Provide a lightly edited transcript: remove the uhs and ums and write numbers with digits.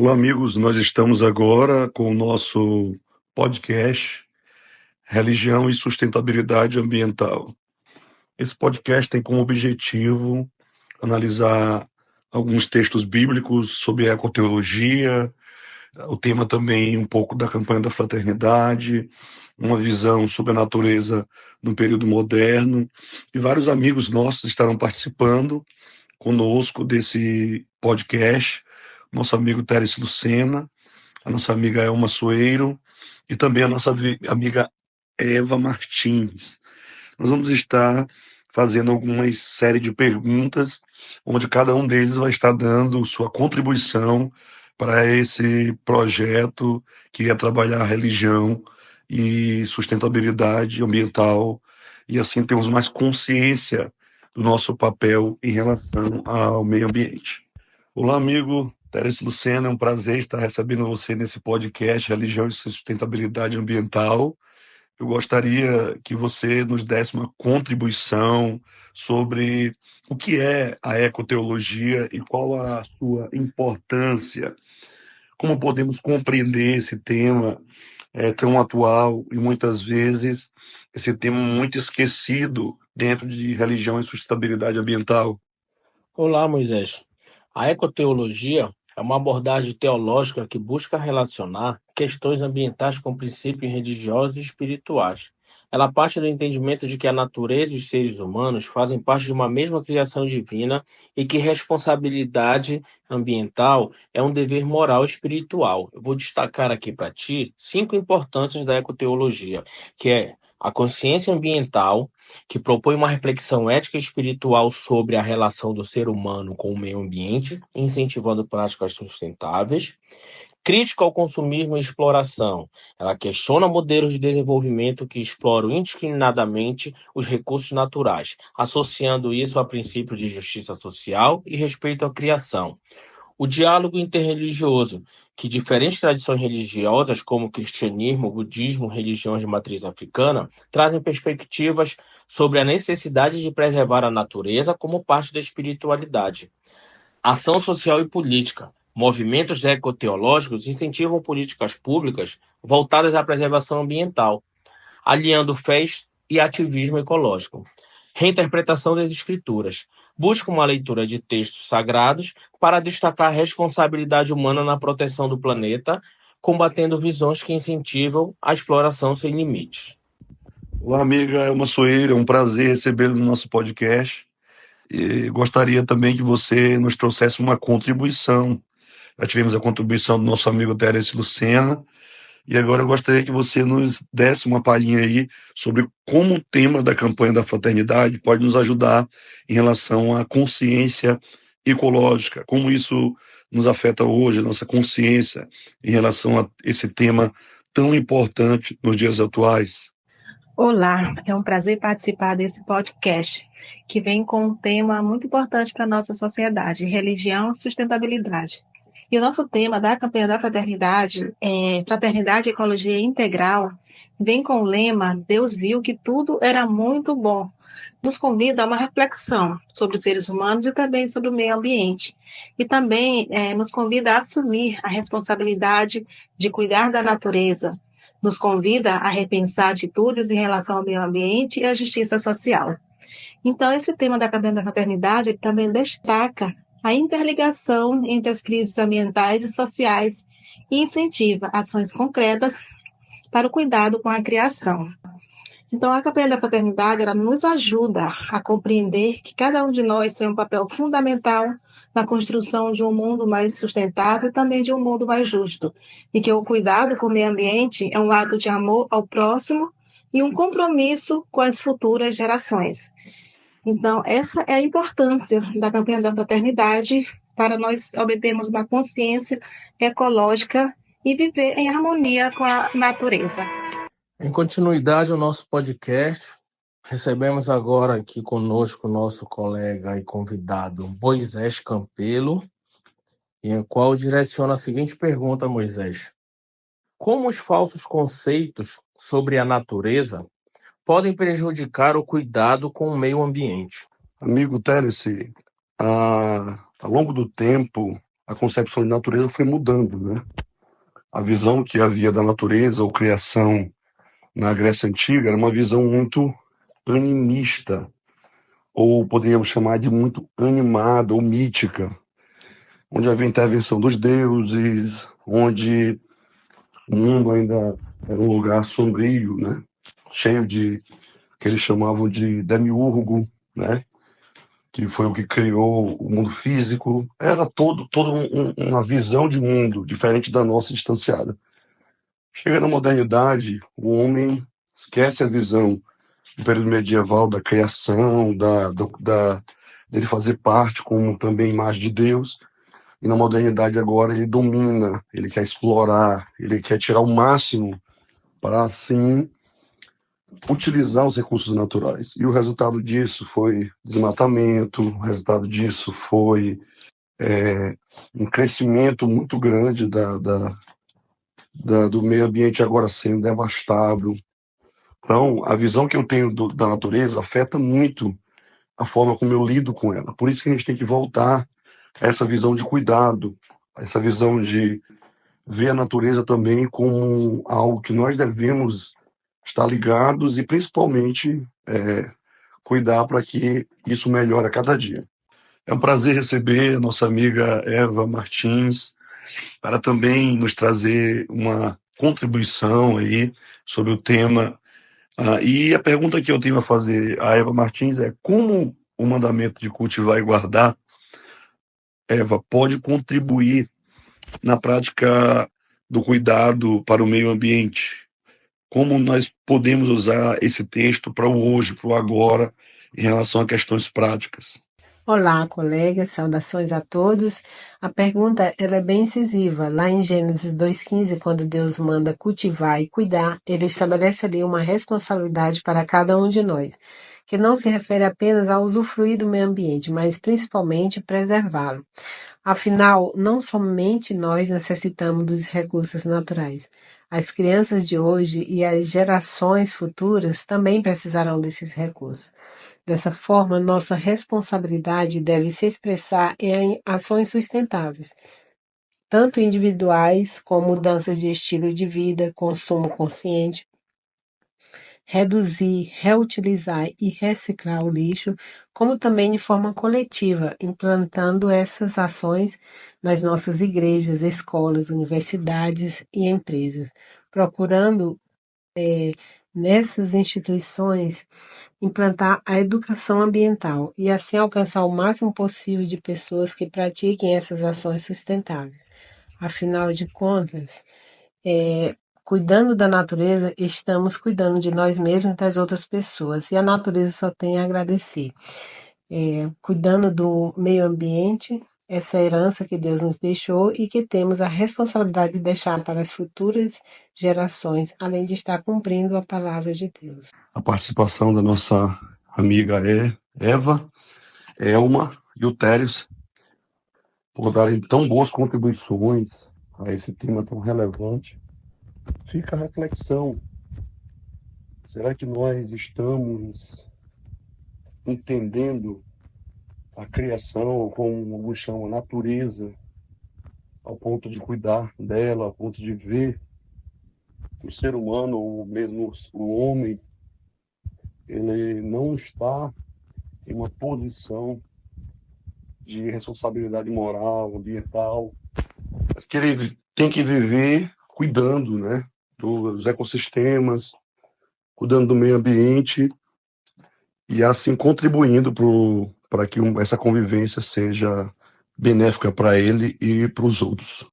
Olá, amigos. Nós estamos agora com o nosso podcast Religião e Sustentabilidade Ambiental. Esse podcast tem como objetivo analisar alguns textos bíblicos sobre ecoteologia, o tema também um pouco da campanha da fraternidade, uma visão sobre a natureza no período moderno. E vários amigos nossos estarão participando conosco desse podcast. Nosso amigo Teres Lucena, a nossa amiga Elma Soeiro e também a nossa amiga Eva Martins. Nós vamos estar fazendo algumas série de perguntas, onde cada um deles vai estar dando sua contribuição para esse projeto que é trabalhar religião e sustentabilidade ambiental, e assim temos mais consciência do nosso papel em relação ao meio ambiente. Olá, amigo Teres Lucena, é um prazer estar recebendo você nesse podcast Religião e Sustentabilidade Ambiental. Eu gostaria que você nos desse uma contribuição sobre o que é a ecoteologia e qual a sua importância, como podemos compreender esse tema tão atual e muitas vezes esse tema muito esquecido dentro de religião e sustentabilidade ambiental. Olá, Moisés. A ecoteologia é uma abordagem teológica que busca relacionar questões ambientais com princípios religiosos e espirituais. Ela parte do entendimento de que a natureza e os seres humanos fazem parte de uma mesma criação divina e que responsabilidade ambiental é um dever moral e espiritual. Eu vou destacar aqui para ti 5 importâncias da ecoteologia, que é a consciência ambiental, que propõe uma reflexão ética e espiritual sobre a relação do ser humano com o meio ambiente, incentivando práticas sustentáveis. Crítica ao consumismo e exploração. Ela questiona modelos de desenvolvimento que exploram indiscriminadamente os recursos naturais, associando isso a princípios de justiça social e respeito à criação. O diálogo interreligioso, que diferentes tradições religiosas, como o cristianismo, o budismo, religiões de matriz africana, trazem perspectivas sobre a necessidade de preservar a natureza como parte da espiritualidade. Ação social e política. Movimentos ecoteológicos incentivam políticas públicas voltadas à preservação ambiental, aliando fé e ativismo ecológico. Reinterpretação das escrituras. Busca uma leitura de textos sagrados para destacar a responsabilidade humana na proteção do planeta, combatendo visões que incentivam a exploração sem limites. Olá, amiga Elma Soeiro, é um prazer recebê-lo no nosso podcast. E gostaria também que você nos trouxesse uma contribuição. Já tivemos a contribuição do nosso amigo Teres Lucena, e agora eu gostaria que você nos desse uma palhinha aí sobre como o tema da campanha da fraternidade pode nos ajudar em relação à consciência ecológica, como isso nos afeta hoje, a nossa consciência em relação a esse tema tão importante nos dias atuais. Olá, é um prazer participar desse podcast, que vem com um tema muito importante para a nossa sociedade, religião e sustentabilidade. E o nosso tema da campanha da fraternidade é Fraternidade e Ecologia Integral, vem com o lema Deus viu que tudo era muito bom. Nos convida a uma reflexão sobre os seres humanos e também sobre o meio ambiente. E também nos convida a assumir a responsabilidade de cuidar da natureza, nos convida a repensar atitudes em relação ao meio ambiente e à justiça social. Então, esse tema da campanha da fraternidade também destaca a interligação entre as crises ambientais e sociais e incentiva ações concretas para o cuidado com a criação. Então, a campanha da fraternidade ela nos ajuda a compreender que cada um de nós tem um papel fundamental na construção de um mundo mais sustentável e também de um mundo mais justo. E que o cuidado com o meio ambiente é um ato de amor ao próximo e um compromisso com as futuras gerações. Então, essa é a importância da campanha da fraternidade para nós obtermos uma consciência ecológica e viver em harmonia com a natureza. Em continuidade ao nosso podcast, recebemos agora aqui conosco o nosso colega e convidado Moisés Campelo, em qual direciona a seguinte pergunta, Moisés: como os falsos conceitos sobre a natureza podem prejudicar o cuidado com o meio ambiente? Amigo Teres, ao longo do tempo, a concepção de natureza foi mudando, né? A visão que havia da natureza ou criação na Grécia Antiga era uma visão muito animista, ou poderíamos chamar de muito animada ou mítica, onde havia intervenção dos deuses, onde o mundo ainda era um lugar sombrio, né? Cheio de que eles chamavam de demiurgo, né? Que foi o que criou o mundo físico. Era uma visão de mundo diferente da nossa, distanciada. Chega na modernidade, o homem esquece a visão do período medieval, da criação, dele fazer parte como também imagem de Deus. E na modernidade agora ele domina, ele quer explorar, ele quer tirar o máximo para, assim, utilizar os recursos naturais. E o resultado disso foi desmatamento, o resultado disso foi um crescimento muito grande do meio ambiente agora sendo devastado. Então, a visão que eu tenho da natureza afeta muito a forma como eu lido com ela. Por isso que a gente tem que voltar a essa visão de cuidado, a essa visão de ver a natureza também como algo que nós devemos estar ligados e, principalmente, cuidar para que isso melhore a cada dia. É um prazer receber a nossa amiga Eva Martins para também nos trazer uma contribuição aí sobre o tema. E a pergunta que eu tenho a fazer a Eva Martins é: como o mandamento de cultivar e guardar, Eva, pode contribuir na prática do cuidado para o meio ambiente? Como nós podemos usar esse texto para o hoje, para o agora, em relação a questões práticas? Olá, colegas, saudações a todos. A pergunta ela é bem incisiva. Lá em Gênesis 2,15, quando Deus manda cultivar e cuidar, ele estabelece ali uma responsabilidade para cada um de nós, que não se refere apenas a usufruir do meio ambiente, mas principalmente preservá-lo. Afinal, não somente nós necessitamos dos recursos naturais. As crianças de hoje e as gerações futuras também precisarão desses recursos. Dessa forma, nossa responsabilidade deve se expressar em ações sustentáveis, tanto individuais como mudanças de estilo de vida, consumo consciente, reduzir, reutilizar e reciclar o lixo, como também de forma coletiva, implantando essas ações nas nossas igrejas, escolas, universidades e empresas, procurando nessas instituições implantar a educação ambiental e assim alcançar o máximo possível de pessoas que pratiquem essas ações sustentáveis. Afinal de contas, cuidando da natureza, estamos cuidando de nós mesmos e das outras pessoas, e a natureza só tem a agradecer. Cuidando do meio ambiente, essa herança que Deus nos deixou e que temos a responsabilidade de deixar para as futuras gerações, além de estar cumprindo a palavra de Deus. A participação da nossa amiga Eva, Elma e o Térios, por darem tão boas contribuições a esse tema tão relevante. Fica a reflexão: será que nós estamos entendendo a criação, como alguns chamam, a natureza, ao ponto de cuidar dela, ao ponto de ver o ser humano, ou mesmo o homem, ele não está em uma posição de responsabilidade moral, ambiental, mas que ele tem que viver cuidando, né, dos ecossistemas, cuidando do meio ambiente e assim contribuindo para que essa convivência seja benéfica para ele e para os outros.